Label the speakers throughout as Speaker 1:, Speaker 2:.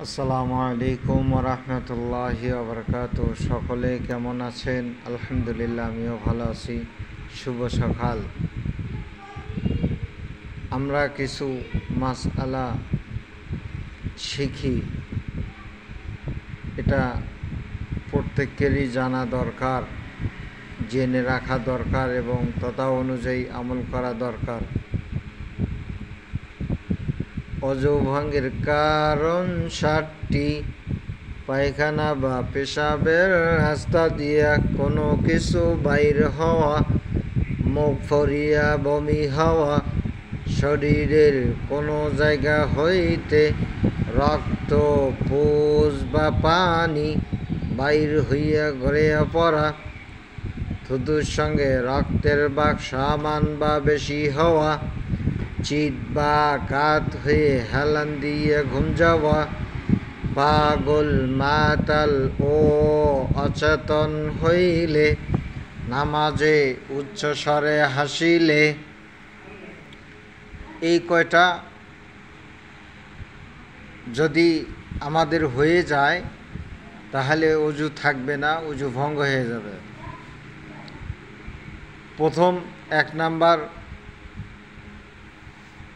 Speaker 1: আসসালামু আলাইকুম ওয়া রাহমাতুল্লাহি ওয়া বারাকাতুহু। সকলে কেমন আছেন? আলহামদুলিল্লাহ, আমিও ভালো আছি। শুভ সকাল। আমরা কিছু মাসআলা শিখি, এটা প্রত্যেকেরই জানা দরকার, জেনে রাখা দরকার এবং তথা অনুযায়ী আমল করা দরকার। অজু ভঙ্গের কারণ 7টি। পায়খানা বা পেশাবের রাস্তা দিয়া কোনো কিছু বাইর হওয়া, মুখ ফরিয়া বমি হওয়া, শরীরের কোনো জায়গা হইতে রক্ত, পুজ বা পানি বাইর হইয়া গড়িয়া পড়া, থুতুর সঙ্গে রক্তের বাক সমান বা বেশি হওয়া, চিত বা কাত হয়ে হেলান দিয়ে ঘুম যাওয়া, পাগল, মাতাল ও অচেতন হইলে, নামাজে উচ্চস্বরে হাসিলে। এই কয়টা যদি আমাদের হয়ে যায় তাহলে অজু থাকবে না, অজু ভঙ্গ হয়ে যাবে। প্রথম 1 নাম্বার,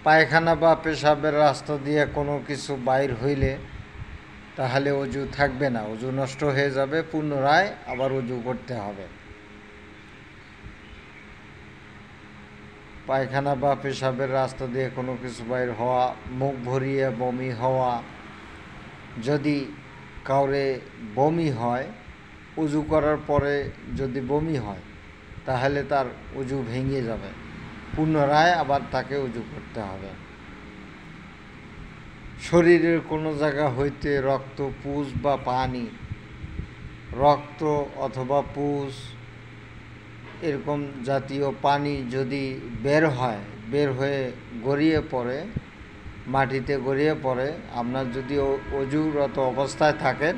Speaker 1: পায়খানা বা পেশাবের রাস্তা দিয়ে কোনো কিছু বাইর হইলে তাহলে অজু থাকবে না, অজু নষ্ট হয়ে যাবে, পুনরায় আবার অজু করতে হবে। পায়খানা বা পেশাবের রাস্তা দিয়ে কোনো কিছু বাইর হওয়া, মুখ ভরিয়ে বমি হওয়া। যদি কাউরে বমি হয়, অজু করার পরে যদি বমি হয় তাহলে তার অজু ভেঙে যাবে, পুনরায় আবার তাকে অজু করতে হবে। শরীরের কোনো জায়গা হইতে রক্ত, পুজ বা পানি, রক্ত অথবা পুজ এরকম জাতীয় পানি যদি বের হয়, বের হয়ে গড়িয়ে পড়ে, মাটিতে গড়িয়ে পড়ে, আপনার যদি অজুরত অবস্থায় থাকেন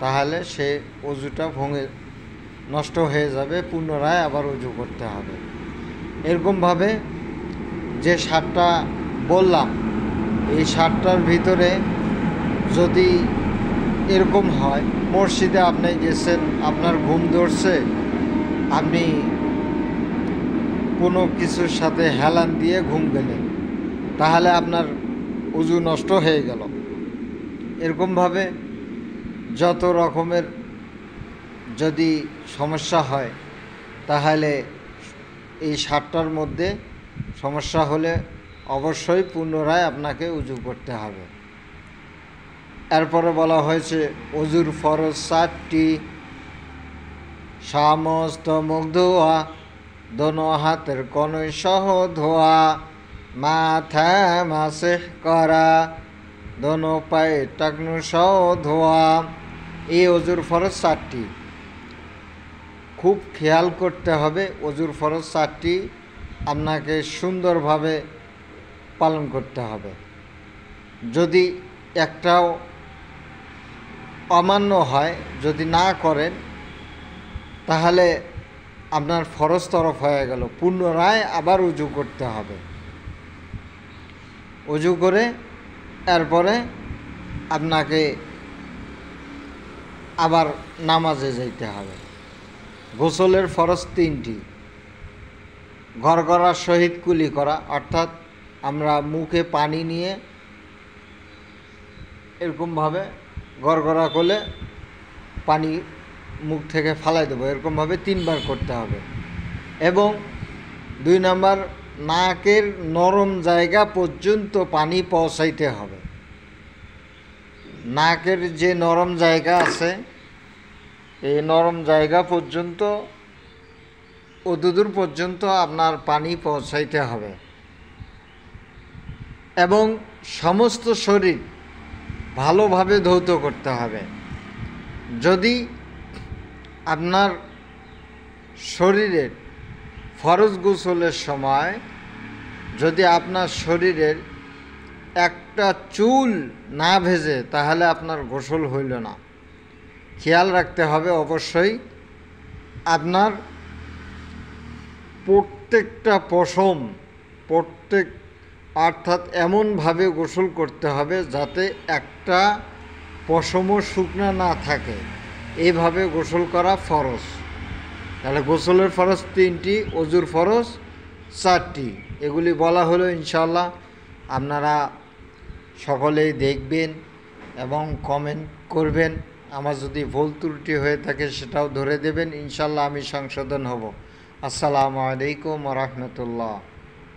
Speaker 1: তাহলে সে অজুটা নষ্ট হয়ে যাবে, পুনরায় আবার অজু করতে হবে। এরকমভাবে যে 7টা বললাম, এই 7টার ভিতরে যদি এরকম হয়, মসজিদে আপনি গেছেন, আপনার ঘুম ধরছে, আপনি কোনো কিছুর সাথে হেলান দিয়ে ঘুম গেলেন, তাহলে আপনার অজু নষ্ট হয়ে গেল। এরকমভাবে যত রকমের যদি সমস্যা হয় তাহলে এই 7টার মধ্যে সমস্যা হলে অবশ্যই পুনরায় আপনাকে অজু করতে হবে। এরপরে বলা হয়েছে অজুর ফরজ 7টি। সমস্ত মুখ ধোয়া, দোনো হাতের কনুই সহ ধোয়া, মাথা মাসেহ করা, দোনো পায়ে টাকনু সহ ধোয়া। এই অজুর ফরজ 7টি। খুব খেয়াল করতে হবে, অজুর ফরজ 7টি আপনাকে সুন্দরভাবে পালন করতে হবে। যদি একটাও অমান্য হয়, যদি না করেন, তাহলে আপনার ফরজ তরফ হয়ে গেল, পুনরায় আবার অজু করতে হবে। অজু করে এরপরে আপনাকে আবার নামাজে যাইতে হবে। গোসলের ফরজ 3টি। গড়গড়ার সহিত কুলি করা, অর্থাৎ আমরা মুখে পানি নিয়ে এরকমভাবে গড়গড়া করলে পানি মুখ থেকে ফালাই দেবো, এরকমভাবে 3বার করতে হবে। এবং 2 নাম্বার, নাকের নরম জায়গা পর্যন্ত পানি পৌঁছাইতে হবে। নাকের যে নরম জায়গা আছে, এই নরম জায়গা পর্যন্ত অতদূর পর্যন্ত আপনার পানি পৌঁছাইতে হবে। এবং সমস্ত শরীর ভালোভাবে ধৌত করতে হবে। যদি আপনার শরীরের ফরজ গোসলের সময় যদি আপনার শরীরের একটা চুল না ভেজে, তাহলে আপনার গোসল হইল না। খেয়াল রাখতে হবে অবশ্যই, আপনার প্রত্যেকটা পশম, অর্থাৎ এমনভাবে গোসল করতে হবে যাতে একটা পশমও শুকনা না থাকে, এইভাবে গোসল করা ফরজ। তাহলে গোসলের ফরজ 3টি, অজুর ফরজ 4টি। এগুলি বলা হলো, ইনশাআল্লাহ আপনারা সকলেই দেখবেন এবং কমেন্ট করবেন। আমার যদি ভুল ত্রুটি হয়ে থাকে সেটাও ধরে দেবেন, ইনশাআল্লাহ আমি সংশোধন হব। আসসালামু আলাইকুম ওয়া রাহমাতুল্লাহ।